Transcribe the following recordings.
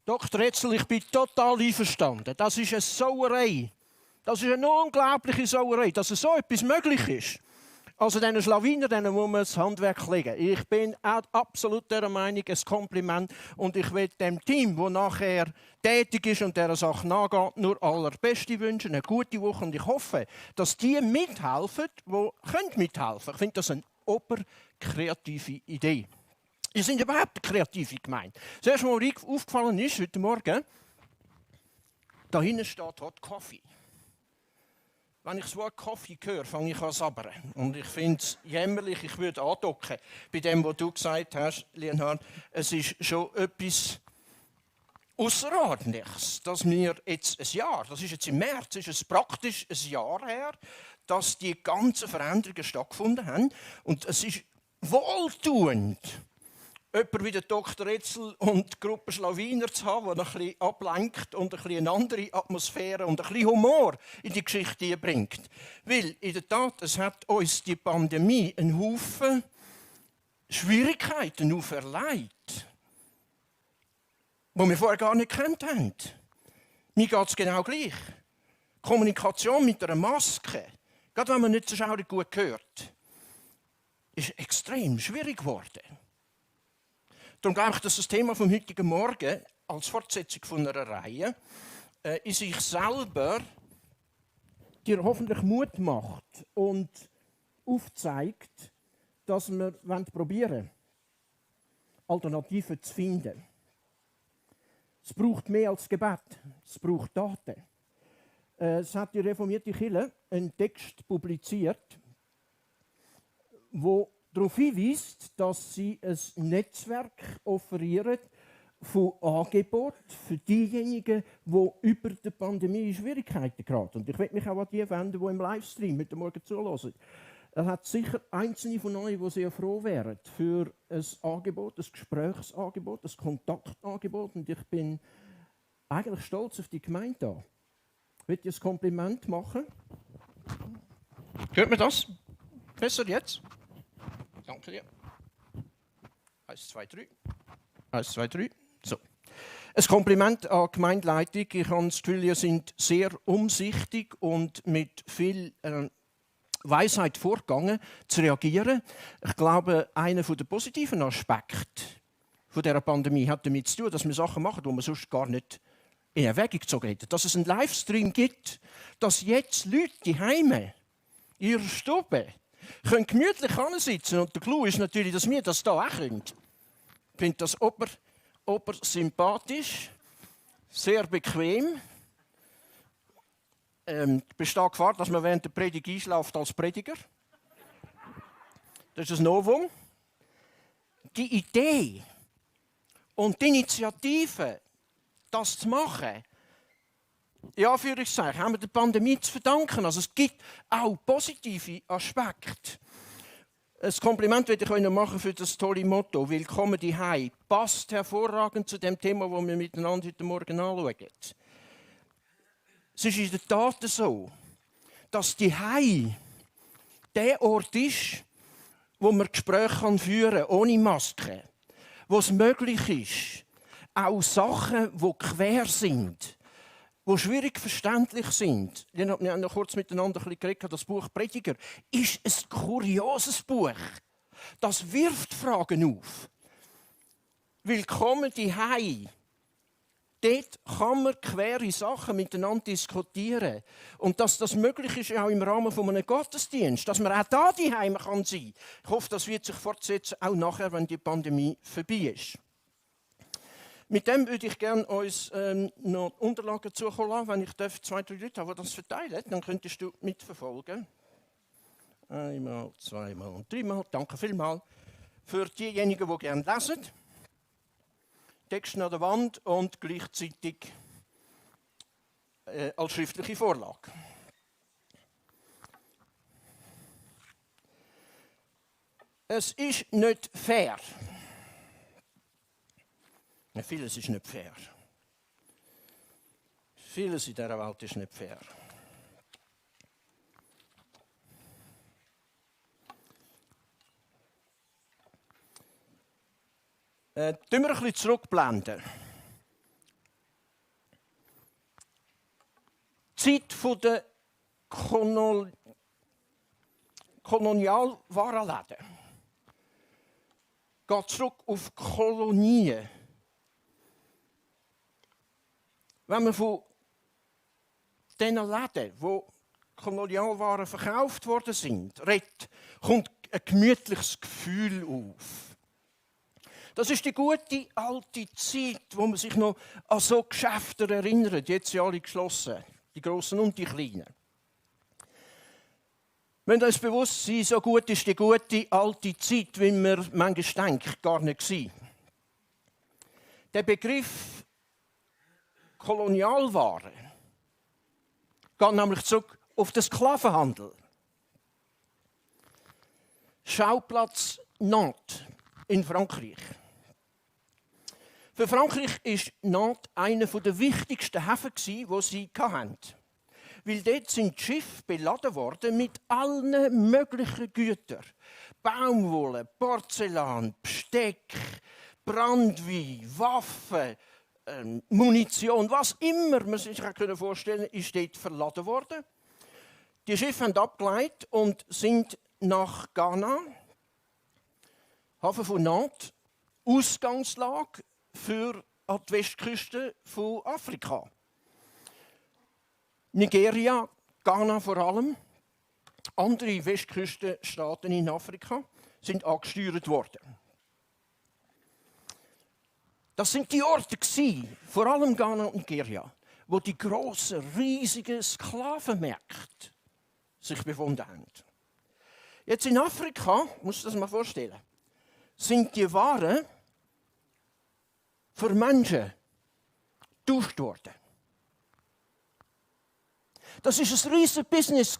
Dr. Etzel, ich bin total einverstanden. Das ist eine Sauerei. Das ist eine unglaubliche Sauerei, dass so etwas möglich ist. Also diesen Schlawiner, denen muss man das Handwerk legen. Ich bin auch absolut der Meinung, ein Kompliment. Und ich will dem Team, das nachher tätig ist und dieser Sache nachgeht, nur allerbeste wünschen, eine gute Woche. Und ich hoffe, dass die mithelfen, die mithelfen können. Ich finde das eine oberkreative Idee. Wir sind überhaupt eine kreative Gemeinde. Das erste, was mir aufgefallen ist heute Morgen, da hinten steht Hot Coffee. Wenn ich das Wort Kaffee höre, fange ich an zu sabbern. Und ich finde es jämmerlich, ich würde andocken bei dem, was du gesagt hast, Lienhard. Es ist schon etwas Außerordentliches, dass wir jetzt ein Jahr, das ist jetzt im März, ist es praktisch ein Jahr her, dass die ganzen Veränderungen stattgefunden haben. Und es ist wohltuend, jemand wie der Dr. Etzel und die Gruppe Schlawiner zu haben, die ein bisschen ablenkt und ein bisschen eine andere Atmosphäre und ein bisschen Humor in die Geschichte bringt. Weil in der Tat, es hat uns die Pandemie einen Haufen Schwierigkeiten auferlegt, die wir vorher gar nicht gekannt haben. Mir geht es genau gleich. Kommunikation mit einer Maske, gerade wenn man nicht so schaurig gut hört, ist extrem schwierig geworden. Darum glaube ich, dass das Thema vom heutigen Morgen als Fortsetzung von einer Reihe in sich selber dir hoffentlich Mut macht und aufzeigt, dass wir probieren wollen, Alternativen zu finden. Es braucht mehr als Gebet, es braucht Taten. Es hat die reformierte Kirche einen Text publiziert, wo darauf hinweist, dass sie ein Netzwerk offerieren von Angeboten für diejenigen, die über die Pandemie in Schwierigkeiten geraten. Und ich möchte mich auch an die wenden, die im Livestream heute Morgen zuhören. Es hat sicher Einzelne von euch, die sehr froh wären für ein Angebot, ein Gesprächsangebot, ein Kontaktangebot. Und ich bin eigentlich stolz auf die Gemeinde da. Ich möchte dir ein Kompliment machen. Hört man das? Besser jetzt? Danke dir. 1, 2, 3. 1, 2, 3. So. Ein Kompliment an die Gemeindeleitung. Ich habe das Gefühl, ihr seid sehr umsichtig und mit viel Weisheit vorgegangen, zu reagieren. Ich glaube, einer der positiven Aspekte dieser Pandemie hat damit zu tun, dass wir Sachen machen, die wir sonst gar nicht in Erwägung gezogen hätten. Dass es einen Livestream gibt, dass jetzt Leute die Heime in ihrer Stube können gemütlich sitzen. Und der Clou ist natürlich, dass wir das hier auch können. Ich finde das sympathisch, sehr bequem. Besteht Gefahr, dass man während der Predigt einschläft als Prediger. Das ist ein Novum. Die Idee und die Initiative, das zu machen, ja, Anführungszeichen, haben wir der Pandemie zu verdanken. Also es gibt auch positive Aspekte. Ein Kompliment würde ich euch noch machen für das tolle Motto «Willkommen daheim». Passt hervorragend zu dem Thema, das wir miteinander heute Morgen anschauen. Es ist in der Tat so, dass daheim der Ort ist, wo man Gespräche führen kann, ohne Maske. Wo es möglich ist, auch Sachen, die quer sind, die schwierig verständlich sind. Wir haben noch kurz miteinander geredet, das Buch Prediger ist ein kurioses Buch. Das wirft Fragen auf. Willkommen daheim. Dort kann man quere Sachen miteinander diskutieren. Und dass das möglich ist, auch im Rahmen von einem Gottesdienst, dass man auch da daheim sein kann. Ich hoffe, das wird sich fortsetzen, auch nachher, wenn die Pandemie vorbei ist. Mit dem würde ich gerne uns noch Unterlagen zukommen lassen. Wenn ich 2, 3 Leute habe, die das verteilen, dann könntest du mitverfolgen. Einmal, zweimal und dreimal. Danke vielmals. Für diejenigen, die gerne lesen. Text an der Wand und gleichzeitig als schriftliche Vorlage. Es ist nicht fair. Vieles ist nicht fair. Vieles in dieser Welt ist nicht fair. Tun wir ein bisschen zurückblenden. Zeit der Kolonialwarenläden. Geht zurück auf Kolonien. Wenn man von diesen Läden, wo Kolonialwaren verkauft worden sind, redet, kommt ein gemütliches Gefühl auf. Das ist die gute alte Zeit, wo man sich noch an so Geschäfte erinnert. Jetzt sind alle geschlossen, die grossen und die kleinen. Wenn das bewusst sein, so gut ist die gute alte Zeit, wie man manchmal denkt, gar nicht war. Der Begriff Kolonialwaren geht nämlich zurück auf den Sklavenhandel. Schauplatz Nantes in Frankreich. Für Frankreich war Nantes einer der wichtigsten Häfen, die sie hatten. Weil dort sind die Schiffe beladen worden mit allen möglichen Gütern. Baumwolle, Porzellan, Besteck, Brandwein, Waffen, Munition, was immer man sich vorstellen kann, ist dort verladen worden. Die Schiffe haben abgeleitet und sind nach Ghana, Hafen von Nantes, Ausgangslage für die Westküste von Afrika. Nigeria, Ghana vor allem, andere Westküstenstaaten in Afrika sind angesteuert worden. Das sind die Orte, vor allem Ghana und Nigeria, wo die grossen, riesigen Sklavenmärkte sich befunden haben. Jetzt in Afrika, muss man das mal vorstellen, sind die Waren für Menschen getauscht worden. Das war ein riesiges Business.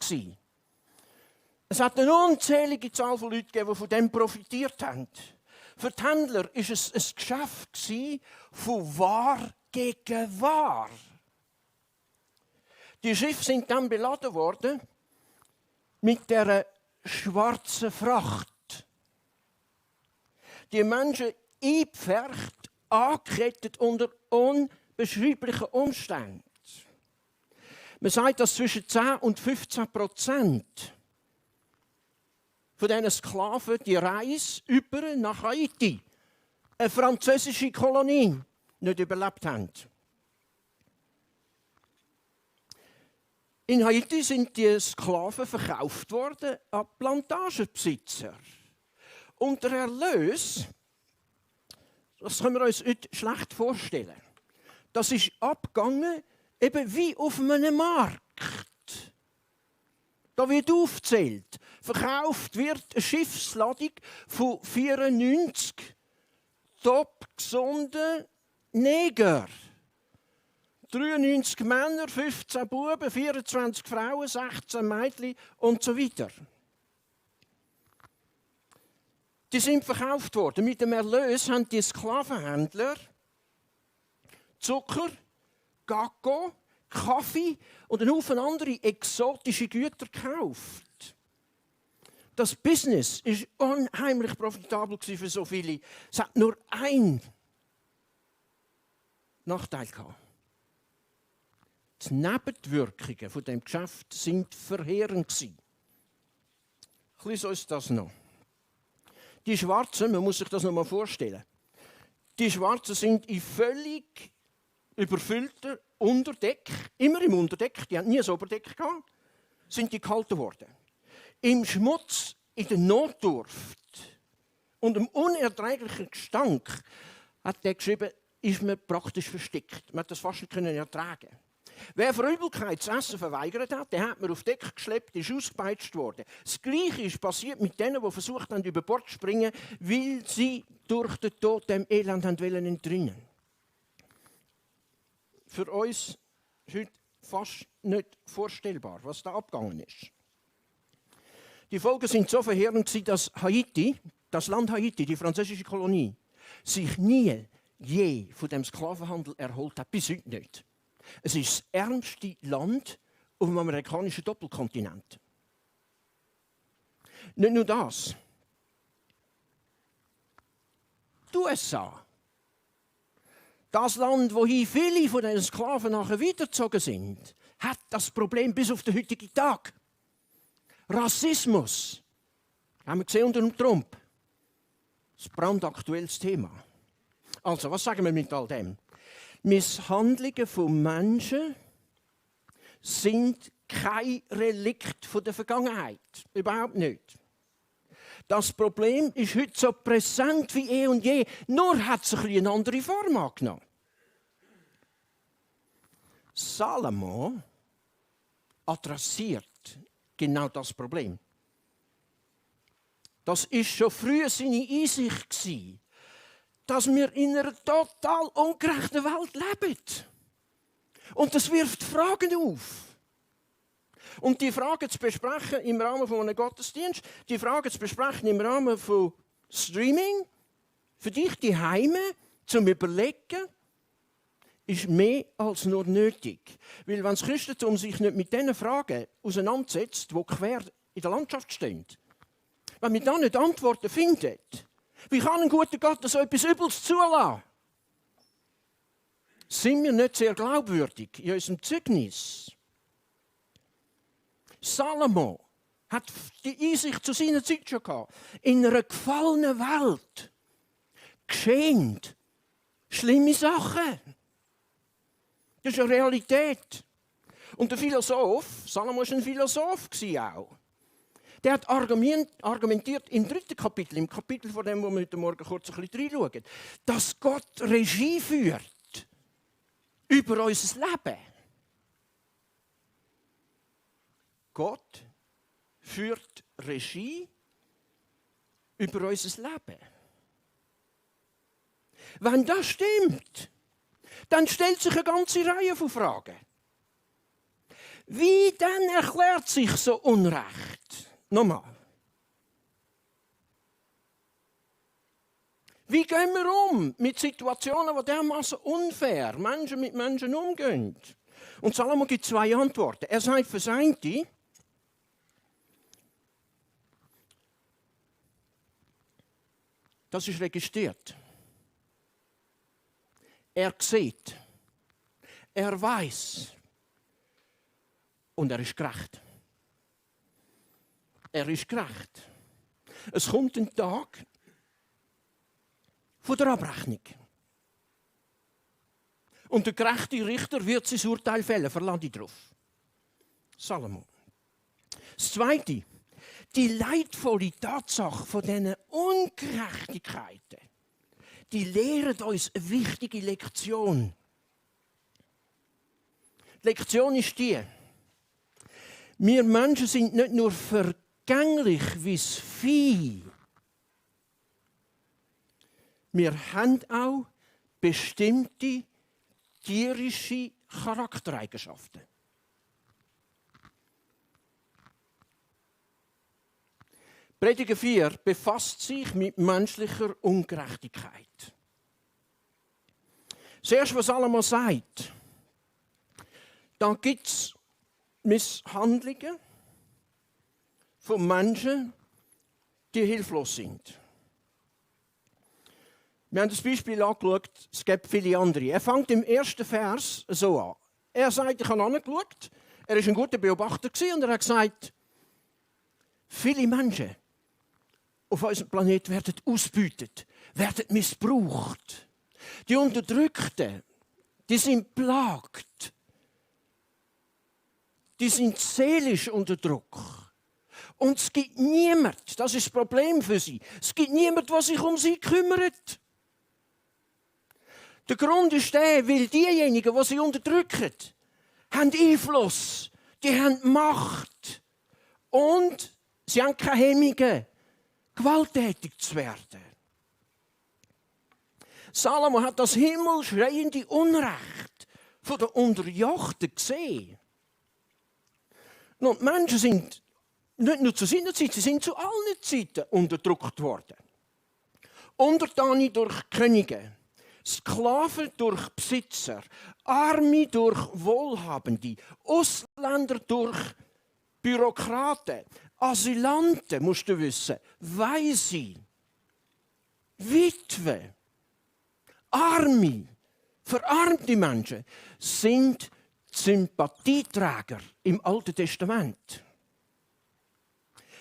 Es hat eine unzählige Zahl von Leuten gegeben, die von dem profitiert haben. Für die Händler war es ein Geschäft von War gegen War. Die Schiffe sind dann beladen worden mit der schwarzen Fracht. Die Menschen eingepfercht, angekettet unter unbeschreiblichen Umständen. Man sagt, dass zwischen 10 und 15% von diesen Sklaven die Reise über nach Haiti, eine französische Kolonie, nicht überlebt haben. In Haiti sind die Sklaven verkauft worden an Plantagenbesitzer. Und der Erlös, das können wir uns heute schlecht vorstellen, das ist abgegangen eben wie auf einem Markt. Da wird aufgezählt. Verkauft wird eine Schiffsladung von 94 top gesunden Neger. 93 Männer, 15 Buben, 24 Frauen, 16 Mädchen und so weiter. Die sind verkauft worden. Mit dem Erlös haben die Sklavenhändler Zucker, Kakao, Kaffee und einen Haufen andere exotische Güter gekauft. Das Business war unheimlich profitabel für so viele. Es hat nur einen Nachteil gehabt. Die Nebenwirkungen von dem Geschäft sind verheerend gewesen. Ich lese uns das noch. Die Schwarzen, man muss sich das noch mal vorstellen. Die Schwarzen sind in völlig überfüllter Unterdeck, immer im Unterdeck, die hatten nie ein Oberdeck gehabt, sind die gehalten worden. Im Schmutz, in der Notdurft und im unerträglichen Gestank, hat er geschrieben, ist man praktisch versteckt. Man hat das fast nicht ertragen. Wer für Übelkeit das Essen verweigert hat, der hat man auf Deck geschleppt, ist ausgepeitscht worden. Das Gleiche ist passiert mit denen, die versucht haben, über Bord zu springen, weil sie durch den Tod dem Elend entrinnen wollten. Für uns ist heute fast nicht vorstellbar, was da abgegangen ist. Die Folgen sind so verheerend, dass Haiti, das Land Haiti, die französische Kolonie, sich nie je von dem Sklavenhandel erholt hat, bis heute nicht. Es ist das ärmste Land auf dem amerikanischen Doppelkontinent. Nicht nur das. Die USA, das Land, wohin viele von den Sklaven nachher wiedergezogen sind, hat das Problem bis auf den heutigen Tag. Rassismus. Haben wir gesehen unter dem Trump. Das brandaktuelles Thema. Also, was sagen wir mit all dem? Misshandlungen von Menschen sind kein Relikt von der Vergangenheit. Überhaupt nicht. Das Problem ist heute so präsent wie eh und je, nur hat es eine andere Form angenommen. Salomo adressiert genau das Problem. Das war schon früh seine Einsicht, dass wir in einer total ungerechten Welt leben. Und das wirft Fragen auf. Und die Fragen zu besprechen im Rahmen von einem Gottesdienst, die Fragen zu besprechen im Rahmen von Streaming, für dich die Heime zum Überlegen, ist mehr als nur nötig. Weil wenn das Christentum sich nicht mit diesen Fragen auseinandersetzt, die quer in der Landschaft stehen, wenn man da nicht Antworten findet, wie kann ein guter Gott so etwas Übles zulassen? Sind wir nicht sehr glaubwürdig in unserem Zeugnis? Salomo hat die Einsicht zu seiner Zeit schon gehabt. In einer gefallenen Welt geschehen schlimme Sachen. Das ist eine Realität. Und der Philosoph, Salomo war ein Philosoph auch. Der hat argumentiert im 3. Kapitel, im Kapitel von dem, wo wir heute Morgen kurz ein bisschen reinschauen, dass Gott Regie führt über unser Leben. Gott führt Regie über unser Leben. Wenn das stimmt, dann stellt sich eine ganze Reihe von Fragen. Wie dann erklärt sich so Unrecht? Nochmal. Wie gehen wir um mit Situationen, die dermaßen unfair Menschen mit Menschen umgehen? Und Salomo gibt 2 Antworten. Er sagt für sein Teil, das ist registriert. Er sieht, er weiß und er ist gerecht. Er ist gerecht. Es kommt ein Tag von der Abrechnung. Und der gerechte Richter wird sein Urteil fällen, verlasse ich drauf. Salomo. Das Zweite, die leidvolle Tatsache von diesen Ungerechtigkeiten, die lehren uns eine wichtige Lektion. Die Lektion ist die: Wir Menschen sind nicht nur vergänglich wie das Vieh. Wir haben auch bestimmte tierische Charaktereigenschaften. Prediger 4 befasst sich mit menschlicher Ungerechtigkeit. Das Erste, was Salomo sagt, da gibt es Misshandlungen von Menschen, die hilflos sind. Wir haben das Beispiel angeschaut, es gibt viele andere. Er fängt im 1. Vers so an. Er sagt, ich habe angeschaut, er war ein guter Beobachter und er hat gesagt, viele Menschen auf unserem Planeten werden ausgebeutet, werden missbraucht. Die Unterdrückten, die sind plagt. Die sind seelisch unter Druck. Und es gibt niemanden, das ist das Problem für sie, es gibt niemanden, der sich um sie kümmert. Der Grund ist der, weil diejenigen, die sie unterdrücken, haben Einfluss, die haben Macht und sie haben keine Hemmungen, gewalttätig zu werden. Salomo hat das himmelschreiende Unrecht von den Unterjochten gesehen. Und die Menschen sind nicht nur zu seiner Zeit, sie sind zu allen Zeiten unterdrückt worden. Untertane durch Könige, Sklaven durch Besitzer, Arme durch Wohlhabende, Ausländer durch Bürokraten, Asylanten, musst du wissen, Waise, Witwe, Arme, verarmte Menschen sind Sympathieträger im Alten Testament.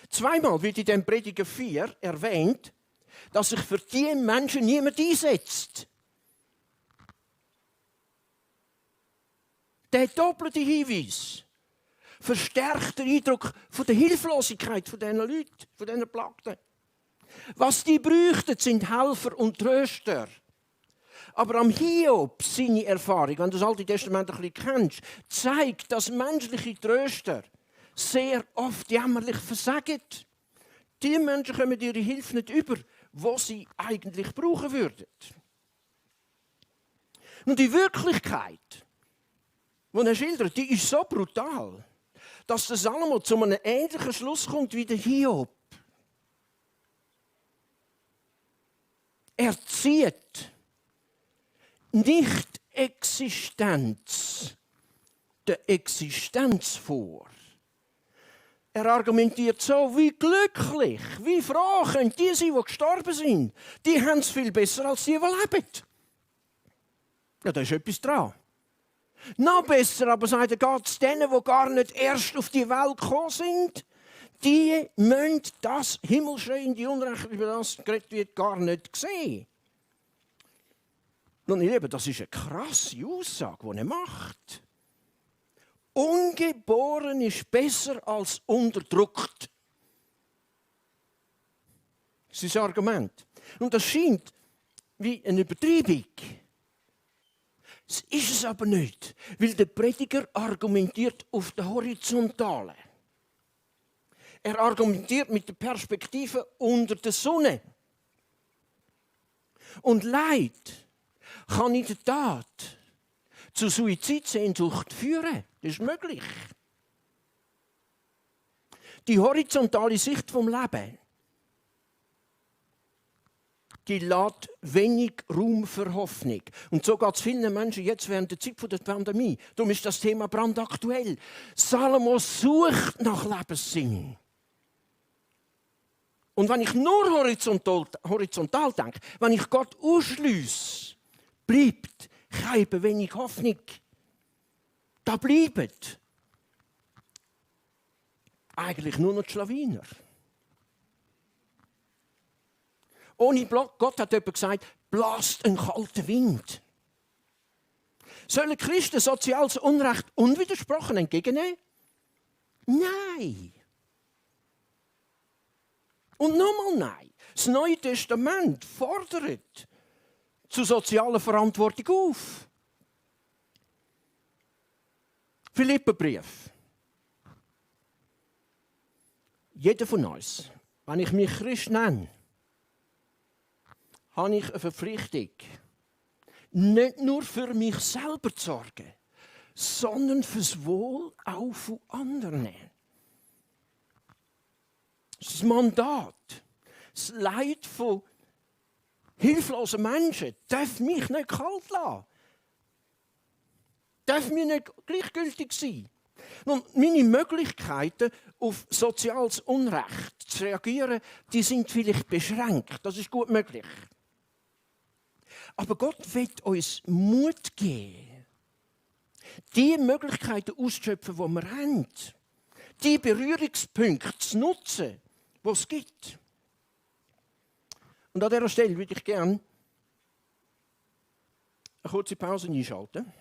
Zweimal wird in dem Prediger 4 erwähnt, dass sich für diese Menschen niemand einsetzt. Der doppelte Hinweis verstärkt den Eindruck von der Hilflosigkeit von diesen Leuten, von diesen Plagten. Was die bräuchten, sind Helfer und Tröster. Aber am Hiob, seine Erfahrung, wenn du das Alte Testament ein bisschen kennst, zeigt, dass menschliche Tröster sehr oft jämmerlich versagen. Die Menschen kommen ihre Hilfe nicht über, wo sie eigentlich brauchen würden. Und die Wirklichkeit, die er schildert, die ist so brutal, dass der Salomo zu einem ähnlichen Schluss kommt wie der Hiob. Er zieht nicht Existenz der Existenz vor. Er argumentiert so, wie glücklich, wie froh können die sein, die gestorben sind. Die haben es viel besser als die leben. Ja, da ist etwas dran. Noch besser aber, sagt er, geht es denen, die gar nicht erst auf die Welt gekommen sind. Die müssen das himmelschreiende Unrecht, über das geredet wird, gar nicht sehen. Nun, ihr Lieben, das ist eine krasse Aussage, die er macht. Ungeboren ist besser als unterdrückt. Das ist das Argument. Und das scheint wie eine Übertreibung. Das ist es aber nicht, weil der Prediger argumentiert auf der Horizontalen. Er argumentiert mit der Perspektive unter der Sonne. Und Leid kann in der Tat zu Suizidsehnsucht führen. Das ist möglich. Die horizontale Sicht vom Leben, die lässt wenig Raum für Hoffnung. Und so geht es vielen Menschen jetzt während der Zeit der Pandemie. Darum ist das Thema brandaktuell. Salomo sucht nach Lebenssinn. Und wenn ich nur horizontal denke, wenn ich Gott ausschliesse, bleibt keine wenig Hoffnung. Da bleiben eigentlich nur noch die Schlawiner. Ohne Gott hat jemand gesagt, bläst ein kalter Wind. Sollen Christen soziales Unrecht unwidersprochen entgegennehmen? Nein. Und nochmal nein. Das Neue Testament fordert zu sozialer Verantwortung auf. Philipperbrief. Jeder von uns, wenn ich mich Christ nenne, habe ich eine Verpflichtung, nicht nur für mich selber zu sorgen, sondern fürs Wohl auch von anderen. Das Mandat, das Leid von hilflosen Menschen darf mich nicht kalt lassen. Darf mir nicht gleichgültig sein. Nun, meine Möglichkeiten, auf soziales Unrecht zu reagieren, die sind vielleicht beschränkt. Das ist gut möglich. Aber Gott will uns Mut geben, die Möglichkeiten auszuschöpfen, die wir haben. Die Berührungspunkte zu nutzen, die es gibt. Und an dieser Stelle würde ich gerne eine kurze Pause einschalten.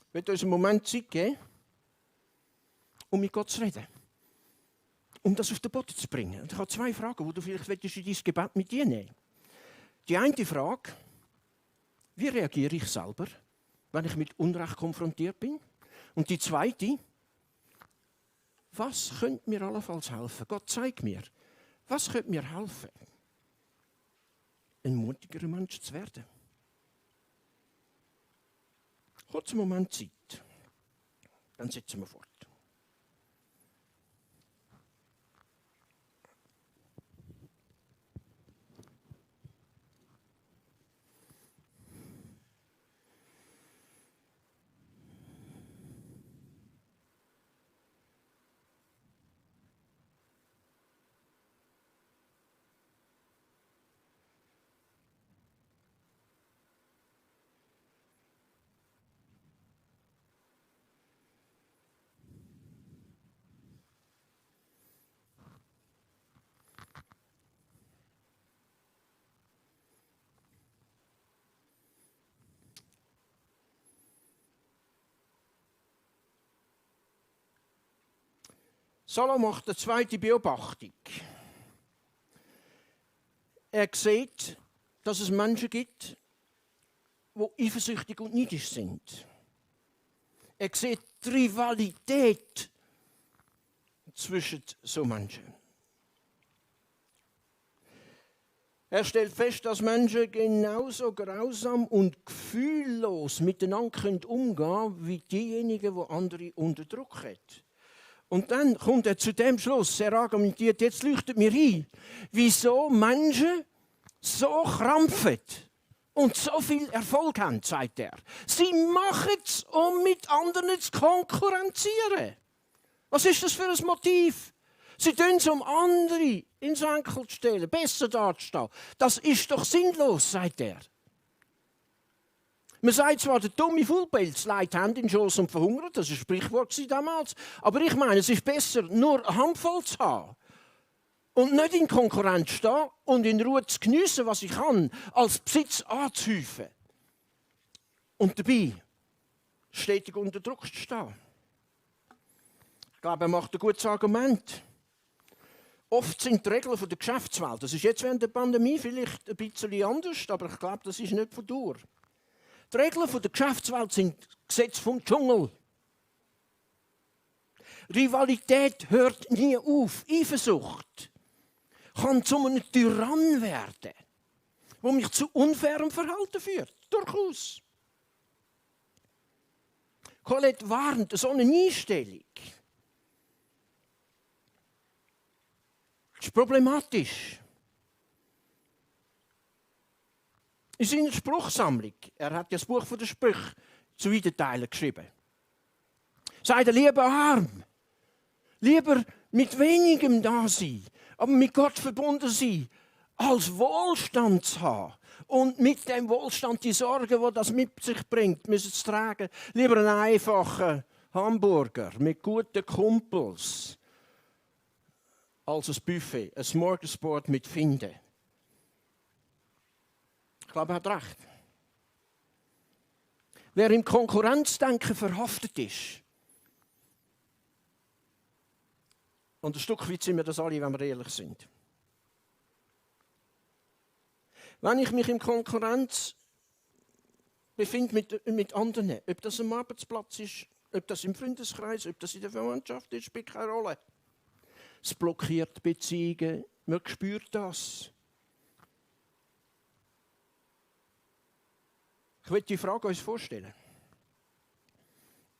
Ich möchte uns einen Moment Zeit geben, um mit Gott zu reden. Um das auf den Boden zu bringen. Und ich habe zwei Fragen, die du vielleicht in dein Gebet mit dir nehmen. Die eine Frage, wie reagiere ich selber, wenn ich mit Unrecht konfrontiert bin? Und die zweite, was könnte mir allenfalls helfen? Gott, zeig mir, was könnte mir helfen, ein mutigerer Mensch zu werden? Kurzen Moment Zeit, dann setzen wir fort. Salomo macht eine zweite Beobachtung. Er sieht, dass es Menschen gibt, die eifersüchtig und neidisch sind. Er sieht die Rivalität zwischen so Menschen. Er stellt fest, dass Menschen genauso grausam und gefühllos miteinander umgehen können, wie diejenigen, die andere unter Druck haben. Und dann kommt er zu dem Schluss, er argumentiert, jetzt leuchtet mir ein, wieso Menschen so krampfen und so viel Erfolg haben, sagt er. Sie machen es, um mit anderen zu konkurrenzieren. Was ist das für ein Motiv? Sie tun es, um andere ins Enkel zu stellen, besser dazustehen. Das ist doch sinnlos, sagt er. Man sagt zwar, der dumme Fuhlpelz legt Hände in den Schoss und verhungert, das war ein Sprichwort damals, aber ich meine, es ist besser, nur eine Handvoll zu haben und nicht in Konkurrenz zu stehen und in Ruhe zu geniessen, was ich kann, als Besitz anzuhäufen. Und dabei stetig unter Druck zu stehen. Ich glaube, er macht ein gutes Argument. Oft sind die Regeln der Geschäftswelt, das ist jetzt während der Pandemie vielleicht ein bisschen anders, aber ich glaube, das ist nicht von Dauer. Die Regeln der Geschäftswelt sind Gesetze vom Dschungel. Rivalität hört nie auf. Eifersucht kann zu einem Tyrann werden, der mich zu unfairem Verhalten führt. Durchaus. Colette warnt, so eine Einstellung ist problematisch. In seiner Spruchsammlung, er hat ja das Buch von den Sprüchen zu weiten Teilen geschrieben, sagt er, lieber arm, lieber mit wenigem da sein, aber mit Gott verbunden sein, als Wohlstand zu haben und mit dem Wohlstand die Sorgen, die das mit sich bringt, müssen zu tragen. Lieber einen einfachen Hamburger mit guten Kumpels als ein Buffet, ein Smorgasbord mit Finden. Ich glaube, er hat recht. Wer im Konkurrenzdenken verhaftet ist, und ein Stück weit sind wir das alle, wenn wir ehrlich sind. Wenn ich mich in Konkurrenz befinde mit anderen, ob das am Arbeitsplatz ist, ob das im Freundeskreis, ob das in der Verwandtschaft ist, spielt keine Rolle. Es blockiert Beziehungen, man spürt das. Ich will die Frage uns vorstellen.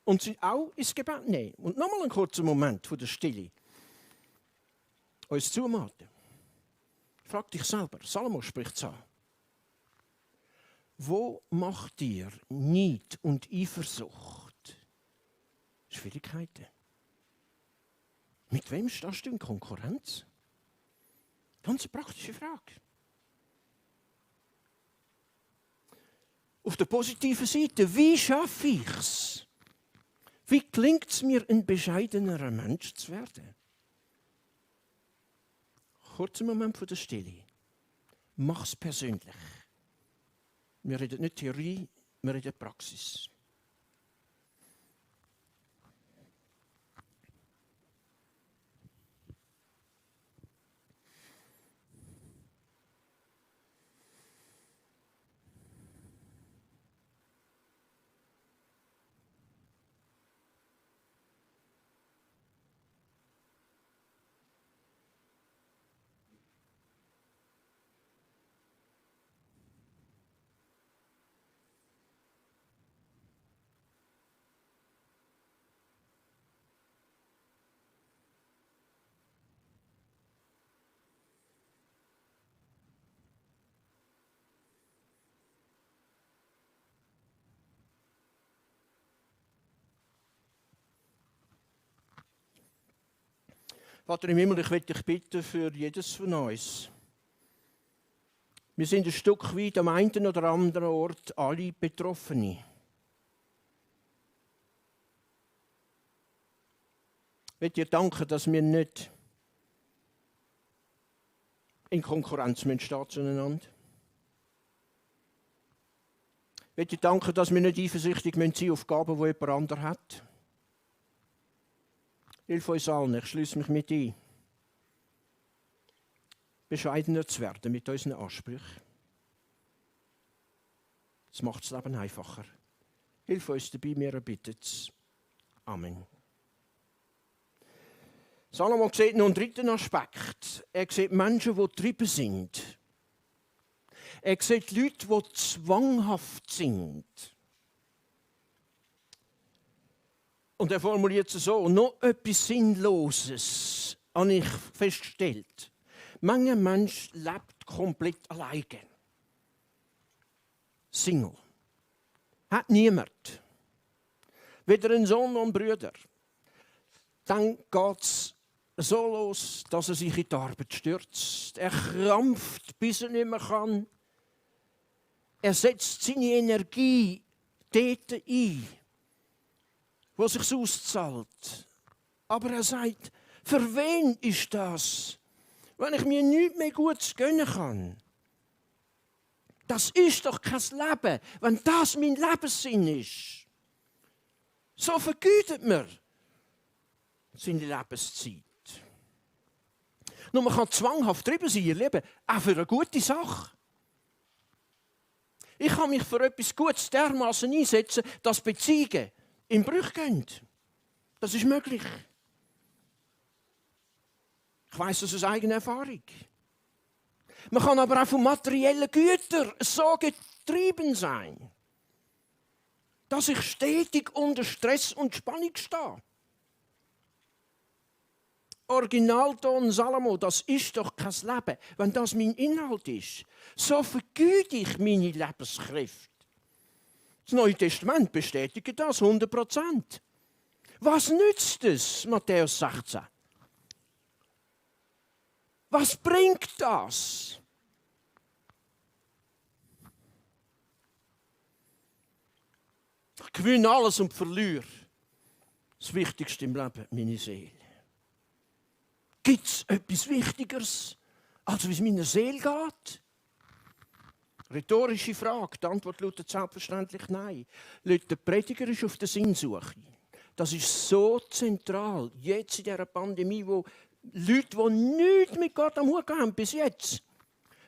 Und sie auch ins Gebet nehmen. Und nochmal einen kurzen Moment von der Stille. Uns zumachen. Frag dich selber. Salomo spricht es an. Wo macht dir Neid und Eifersucht Schwierigkeiten? Mit wem stehst du in Konkurrenz? Ganz eine praktische Frage. Auf der positiven Seite, wie schaffe ich es? Wie gelingt es mir, ein bescheidenerer Mensch zu werden? Kurzer Moment von der Stille. Mach es persönlich. Wir reden nicht Theorie, wir reden Praxis. Vater im Himmel, ich möchte dich bitten für jedes von uns. Wir sind ein Stück weit am einen oder anderen Ort alle Betroffene. Ich möchte dir danken, dass wir nicht in Konkurrenz stehen zueinander. Ich möchte dir danken, dass wir nicht eifersüchtig sein auf Gaben, die jemand anderes hat. Hilf uns allen, ich schließe mich mit ein, bescheidener zu werden mit unseren Ansprüchen. Das macht das Leben einfacher. Hilf uns dabei, wir bitten es. Amen. Salomo sieht noch einen dritten Aspekt. Er sieht Menschen, die getrieben sind. Er sieht Leute, die zwanghaft sind. Und er formuliert es so: noch etwas Sinnloses habe ich festgestellt. Mancher Mensch lebt komplett alleine. Single. Hat niemand. Weder einen Sohn noch einen Bruder. Dann geht es so los, dass er sich in die Arbeit stürzt. Er krampft, bis er nicht mehr kann. Er setzt seine Energie dort ein, wo es sich auszahlt. Aber er sagt, für wen ist das, wenn ich mir nichts mehr Gutes gönnen kann? Das ist doch kein Leben, wenn das mein Lebenssinn ist. So vergütet man seine Lebenszeit. Nur man kann zwanghaft getrieben sein, ihr Lieben, auch für eine gute Sache. Ich kann mich für etwas Gutes dermaßen einsetzen, dass Beziehungen in Brüche gehen. Das ist möglich. Ich weiss das aus eigener Erfahrung. Man kann aber auch von materiellen Gütern so getrieben sein, dass ich stetig unter Stress und Spannung stehe. Originalton Salomo, das ist doch kein Leben, wenn das mein Inhalt ist. So vergüte ich meine Lebenskraft. Das Neue Testament bestätigt das 100%. Was nützt es, Matthäus 16? Was bringt das? Ich gewinne alles und verliere das Wichtigste im Leben, meine Seele. Gibt es etwas Wichtigeres, als wie es meiner Seele geht? Rhetorische Frage. Die Antwort lautet selbstverständlich nein. Leute, der Prediger ist auf der Sinnsuche. Das ist so zentral, jetzt in dieser Pandemie, wo Leute, die nichts mit Gott am Hut haben bis jetzt,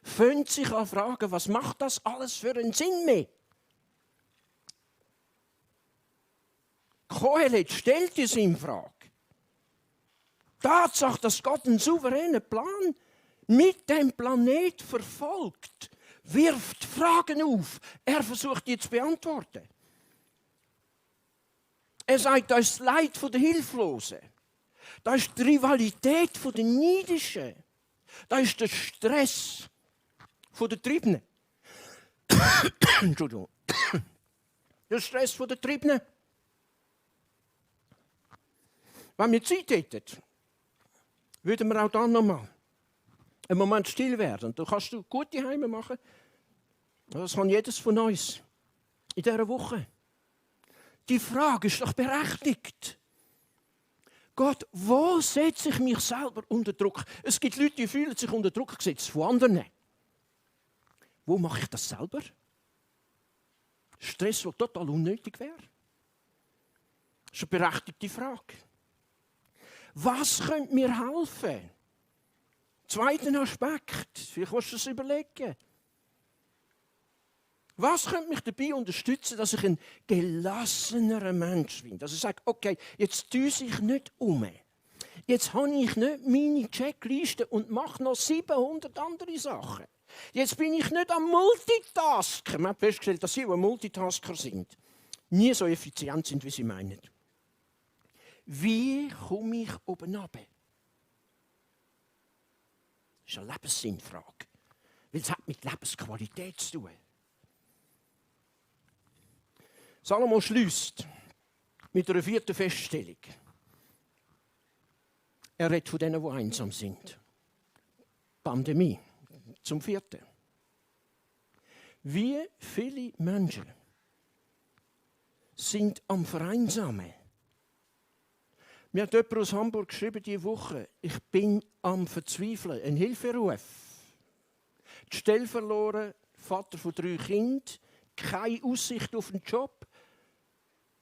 fangen sich an fragen, was macht das alles für einen Sinn mehr? Kohelet stellt die Sinnfrage. Tatsache, dass Gott einen souveränen Plan mit dem Planet verfolgt, wirft Fragen auf. Er versucht, die zu beantworten. Er sagt, da ist das Leid der Hilflosen. Da ist die Rivalität der Neidischen. Da ist der Stress der Triebenen. Entschuldigung. Der Stress der Triebenen. Wenn wir Zeit hätten, würden wir auch dann noch mal einen Moment still werden. Da kannst du gute Heime machen. Das kann jedes von uns in dieser Woche. Die Frage ist doch berechtigt. Gott, wo setze ich mich selber unter Druck? Es gibt Leute, die fühlen sich unter Druck gesetzt von anderen. Wo mache ich das selber? Stress, der total unnötig wäre. Das ist eine berechtigte Frage. Was könnte mir helfen? Zweiten Aspekt, vielleicht willst du es überlegen. Was könnte mich dabei unterstützen, dass ich ein gelassener Mensch bin? Dass ich sage, okay, jetzt täusche ich nicht um. Jetzt habe ich nicht meine Checkliste und mache noch 700 andere Sachen. Jetzt bin ich nicht am Multitasken. Man hat festgestellt, dass sie, die Multitasker sind, nie so effizient sind, wie sie meinen. Wie komme ich oben runter? Das ist eine Lebenssinnfrage. Weil es hat mit Lebensqualität zu tun. Salomo schliesst mit einer vierten Feststellung. Er redet von denen, die einsam sind. Pandemie. Zum vierten. Wie viele Menschen sind am Vereinsamen? Mir hat jemand aus Hamburg geschrieben diese Woche, ich bin am Verzweifeln, ein Hilferuf. Die Stelle verloren, Vater von 3 Kindern, keine Aussicht auf einen Job.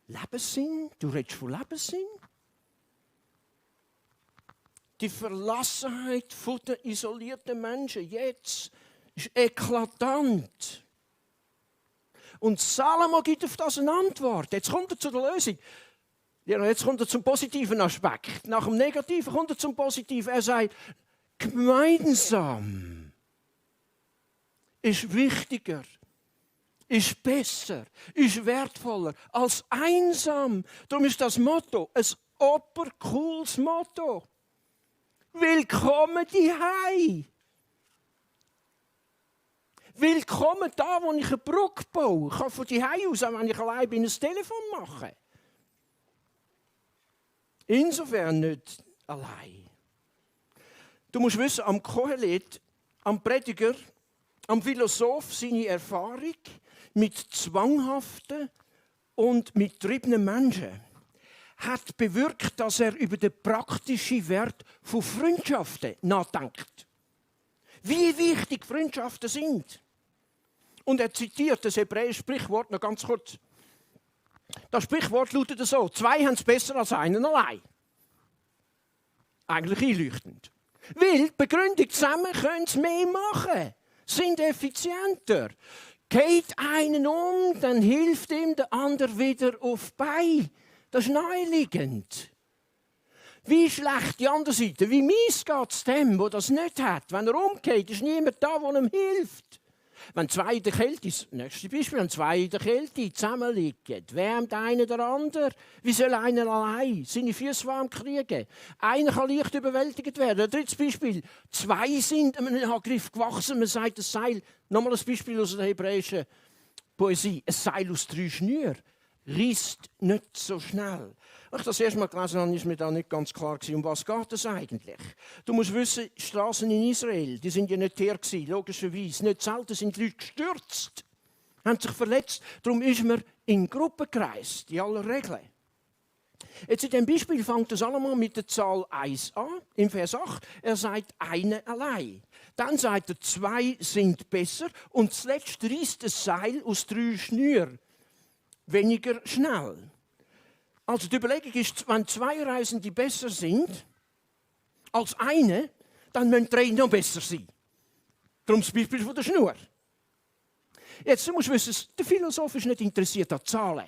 Lebenssinn? Du redest von Lebenssinn? Die Verlassenheit der isolierten Menschen jetzt ist eklatant. Und Salomo gibt auf das eine Antwort. Jetzt kommt er zu der Lösung. Ja, jetzt kommt er zum positiven Aspekt. Nach dem Negativen kommt er zum Positiven. Er sagt, gemeinsam ist wichtiger, ist besser, ist wertvoller als einsam. Darum ist das Motto ein obercooles Motto. Willkommen hierheim. Willkommen da, wo ich eine Brücke baue. Ich kann von hierheim aus, wenn ich allein bin, ein Telefon machen. Insofern nicht allein. Du musst wissen, am Kohelet, am Prediger, am Philosoph, seine Erfahrung mit zwanghaften und mit triebenen Menschen hat bewirkt, dass er über den praktischen Wert von Freundschaften nachdenkt. Wie wichtig Freundschaften sind. Und er zitiert das hebräische Sprichwort noch ganz kurz. Das Sprichwort lautet so: 2 haben es besser als einen allein. Eigentlich einleuchtend. Weil Begründung zusammen können sie mehr machen, sind effizienter. Geht einen um, dann hilft ihm der andere wieder auf die Beine. Das ist naheliegend. Wie schlecht die andere Seite, wie mies geht es dem, der das nicht hat. Wenn er umgeht, ist niemand da, der ihm hilft. Wenn zwei in der Kälte, nächstes Beispiel, wenn zwei in der Kälte zusammenliegen, wärmt einer der andere. Wie soll einer allein seine Füße warm kriegen? Einer kann leicht überwältigt werden. Ein drittes Beispiel, 2 sind einem Angriff gewachsen. Man sagt, ein Seil, nochmal ein Beispiel aus der hebräischen Poesie, ein Seil aus 3 Schnüren reißt nicht so schnell. Als ich das erste Mal gelesen habe, ist mir da nicht ganz klar gewesen, um was geht es eigentlich. Du musst wissen, die Straßen in Israel, die sind ja nicht leer gewesen, logischerweise. Nicht selten sind die Leute gestürzt, haben sich verletzt. Darum ist man in Gruppen gereist, in aller Regel. Jetzt in diesem Beispiel fängt es einmal mit der Zahl 1 an, im Vers 8. Er sagt, eine allein. Dann sagt er, 2 sind besser. Und zuletzt reißt ein Seil aus 3 Schnüren weniger schnell. Also die Überlegung ist, wenn 2 Reisende besser sind als eine, dann müssen 3 noch besser sein. Darum das Beispiel von der Schnur. Jetzt musst du wissen, der Philosoph ist nicht interessiert an Zahlen.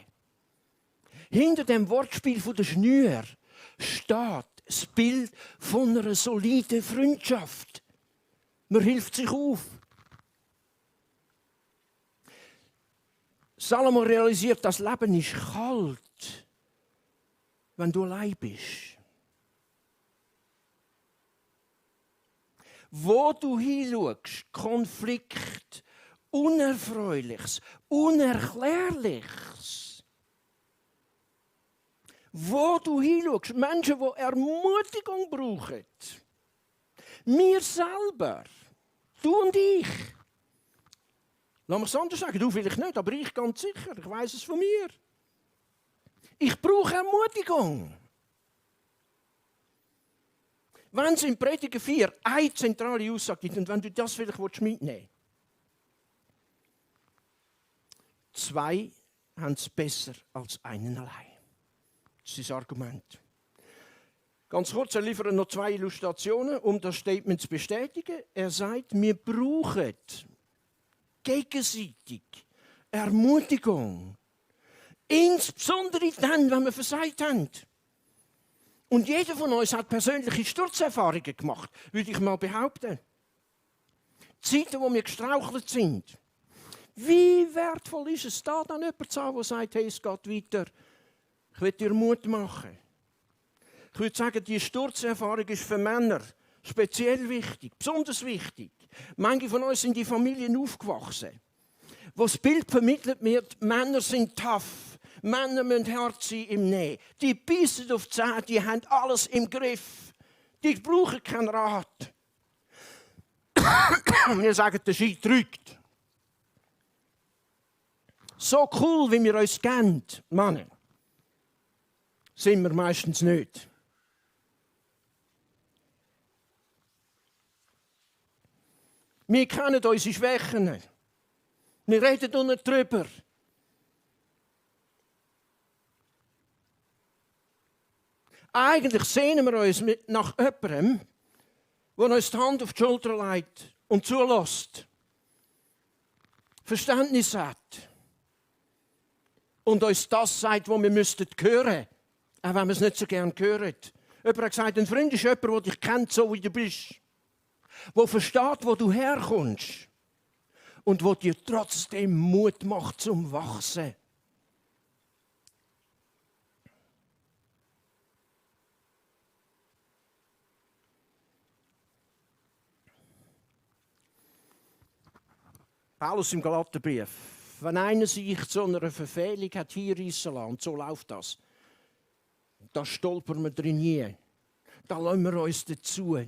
Hinter dem Wortspiel von der Schnur steht das Bild von einer soliden Freundschaft. Man hilft sich auf. Salomo realisiert, das Leben ist kalt, wenn du allein bist. Wo du hinschaust, Konflikt, Unerfreuliches, Unerklärliches. Wo du hinschaust, Menschen, die Ermutigung brauchen. Wir selber, du und ich. Lass mich es anders sagen, du vielleicht nicht, aber ich ganz sicher, ich weiss es von mir. Ich brauche Ermutigung. Wenn es in Prediger 4 eine zentrale Aussage gibt, und wenn du das vielleicht mitnehmen willst, 2 haben es besser als einen allein. Das ist das Argument. Ganz kurz, er liefert noch 2 Illustrationen, um das Statement zu bestätigen. Er sagt, wir brauchen gegenseitig Ermutigung. Insbesondere dann, wenn wir versagt haben. Und jeder von uns hat persönliche Sturzerfahrungen gemacht, würde ich mal behaupten. Zeiten, wo wir gestrauchelt sind. Wie wertvoll ist es, da dann jemand zu haben, der sagt, hey, es geht weiter. Ich will dir Mut machen. Ich würde sagen, die Sturzerfahrung ist für Männer speziell wichtig, besonders wichtig. Manche von uns sind in Familien aufgewachsen, wo das Bild vermittelt wird, Männer sind tough, Männer müssen hart sein im Nähen. Die beißen auf die Zähne, die haben alles im Griff. Die brauchen keinen Rat. Wir sagen, der Ski drückt. So cool, wie wir uns kennen, Männer, sind wir meistens nicht. Wir kennen unsere Schwächen. Wir reden nicht drüber. Eigentlich sehnen wir uns nach jemandem, der uns die Hand auf die Schulter legt und zulässt, Verständnis hat und uns das sagt, was wir hören müssten, auch wenn wir es nicht so gerne hören. Jemand hat gesagt, ein Freund ist jemand, der dich kennt, so wie du bist, der versteht, wo du herkommst und der dir trotzdem Mut macht zum Wachsen. Paulus im Galaterbrief. Wenn einer sich zu einer Verfehlung hat hinreissen lassen, und so läuft das, da stolpern wir drin nie. Da lassen wir uns dazu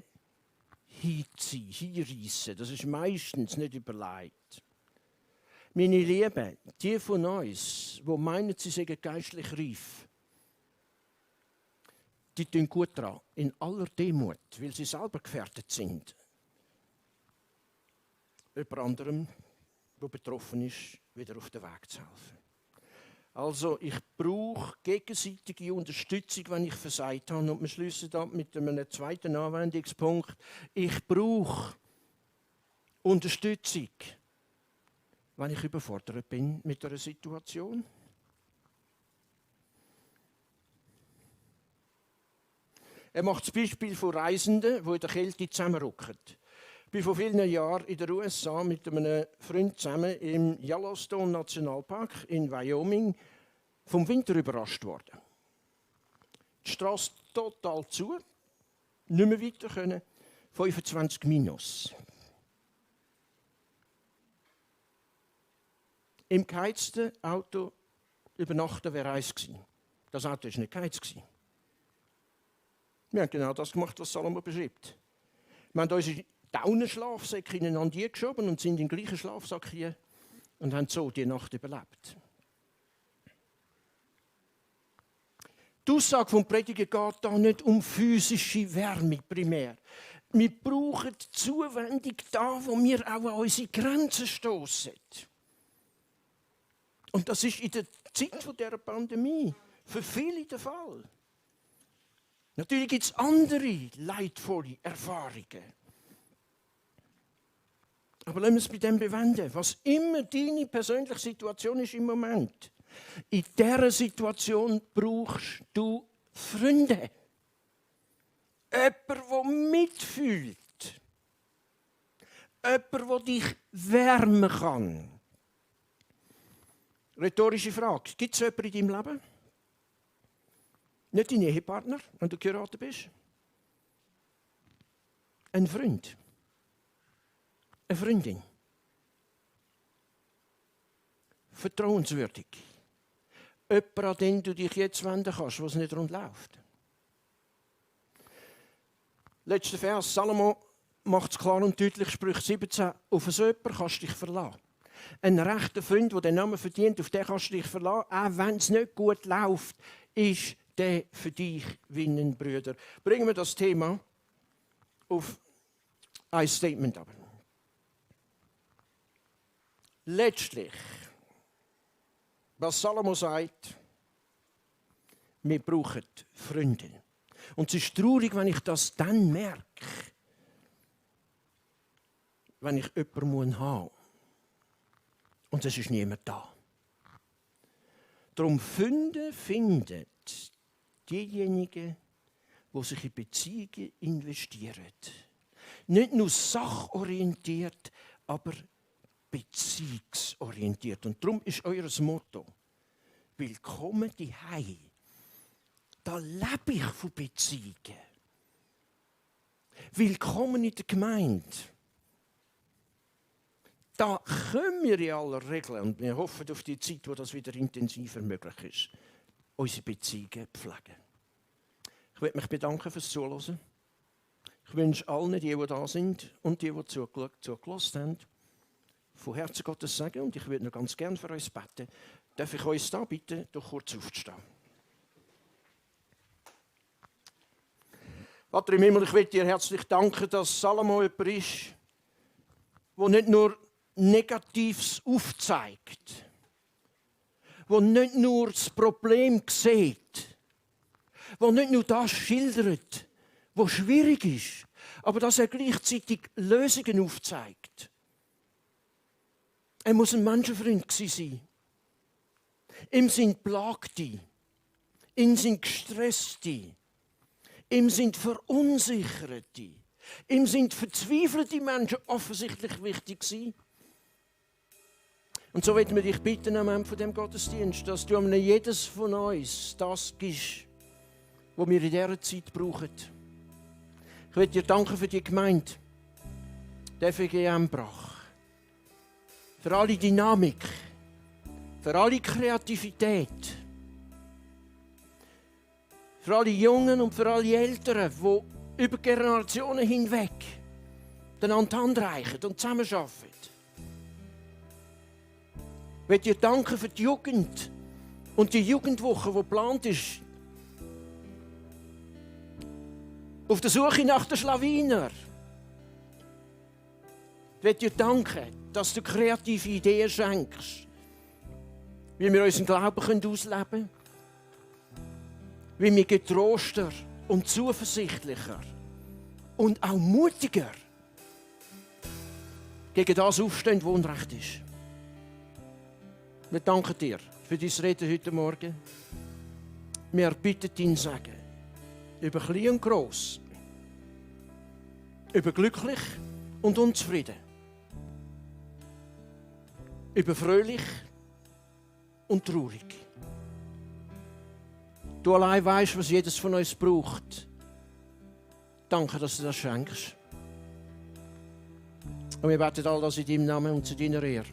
hinziehen, hinreissen. Das ist meistens nicht überlegt. Meine Lieben, die von uns, die meinen, sie seien geistlich reif, die tun gut daran, in aller Demut, weil sie selber gefährdet sind, jemand anderem, der betroffen ist, wieder auf den Weg zu helfen. Also, ich brauche gegenseitige Unterstützung, wenn ich versagt habe. Und wir schließen ab mit einem zweiten Anwendungspunkt. Ich brauche Unterstützung, wenn ich überfordert bin mit einer Situation. Er macht das Beispiel von Reisenden, die in der Kälte zusammenrücken. Ich bin vor vielen Jahren in den USA mit einem Freund zusammen im Yellowstone Nationalpark in Wyoming vom Winter überrascht worden. Die Straße total zu, nicht mehr weiter können, 25 minus. Im geheizten Auto übernachten wäre eins gewesen. Das Auto war nicht geheizt. Wir haben genau das gemacht, was Salomo beschreibt. Wir haben unsere Daunenschlafsäcke ineinander geschoben und sind in den gleichen Schlafsack hier und haben so die Nacht überlebt. Die Aussage vom Prediger geht da nicht um physische Wärme primär. Wir brauchen Zuwendung da, wo wir auch an unsere Grenzen stoßen. Und das ist in der Zeit dieser Pandemie für viele der Fall. Natürlich gibt es andere leidvolle Erfahrungen. Aber lassen wir es bei dem bewenden. Was immer deine persönliche Situation ist im Moment, in dieser Situation brauchst du Freunde. Jemand, der mitfühlt. Jemand, der dich wärmen kann. Rhetorische Frage. Gibt es jemanden in deinem Leben? Nicht dein Ehepartner, wenn du geheiratet bist? Ein Freund. Eine Freundin. Vertrauenswürdig. Jemand, an den du dich jetzt wenden kannst, was nicht rund läuft. Letzter Vers, Salomo macht es klar und deutlich, Sprüche 17, auf so jemanden kannst du dich verlassen. Ein rechter Freund, der den Namen verdient, auf den kannst du dich verlassen, auch wenn es nicht gut läuft, ist der für dich wie ein Bruder. Bringen wir das Thema auf ein Statement ab. Letztlich, was Salomo sagt, wir brauchen Freunde. Und es ist traurig, wenn ich das dann merke, wenn ich jemanden haben muss. Und es ist niemand da. Darum findet diejenigen, die sich in Beziehungen investieren. Nicht nur sachorientiert, aber beziehungsorientiert. Und darum ist euer Motto: Willkommen daheim. Da lebe ich von Beziehungen. Willkommen in der Gemeinde. Da können wir in aller Regel, und wir hoffen auf die Zeit, wo das wieder intensiver möglich ist, unsere Beziehungen pflegen. Ich möchte mich bedanken fürs Zuhören. Ich wünsche allen, die da sind und die zugelassen haben, von Herzen Gottes Segen. Und ich würde noch ganz gerne für uns beten. Darf ich euch da bitten, doch kurz aufzustehen? Vater im Himmel, ich will dir herzlich danken, dass Salomo jemand ist, der nicht nur Negatives aufzeigt, der nicht nur das Problem sieht, der nicht nur das schildert, was schwierig ist, aber dass er gleichzeitig Lösungen aufzeigt. Er muss ein Menschenfreund sein. Ihm sind Plagte, ihm sind Gestresste, ihm sind Verunsicherte, ihm sind verzweifelte Menschen offensichtlich wichtig gewesen. Und so möchten wir dich bitten am Ende von dem Gottesdienst, dass du an jedes von uns das gibst, was wir in dieser Zeit brauchen. Ich möchte dir danken für die Gemeinde, der FGM Brach, für alle Dynamik, für alle Kreativität, für alle Jungen und für alle Älteren, die über Generationen hinweg einander Hand reichen und zusammenarbeiten. Ich möchte dir danken für die Jugend und die Jugendwoche, die geplant ist. Auf der Suche nach den Schlawiner. Ich möchte dir danken, dass du kreative Ideen schenkst, wie wir unseren Glauben ausleben können, wie wir getroster und zuversichtlicher und auch mutiger gegen das aufstehen, was Unrecht ist. Wir danken dir für dein Reden heute Morgen. Wir bitten dein Segen über klein und gross, über glücklich und unzufrieden, über fröhlich und traurig. Du allein weißt, was jedes von uns braucht. Danke, dass du das schenkst. Und wir beten all das in deinem Namen und zu deiner Ehre.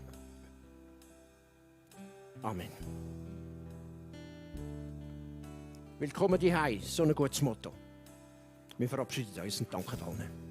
Amen. Willkommen daheim, so ein gutes Motto. Wir verabschieden uns und danken allen.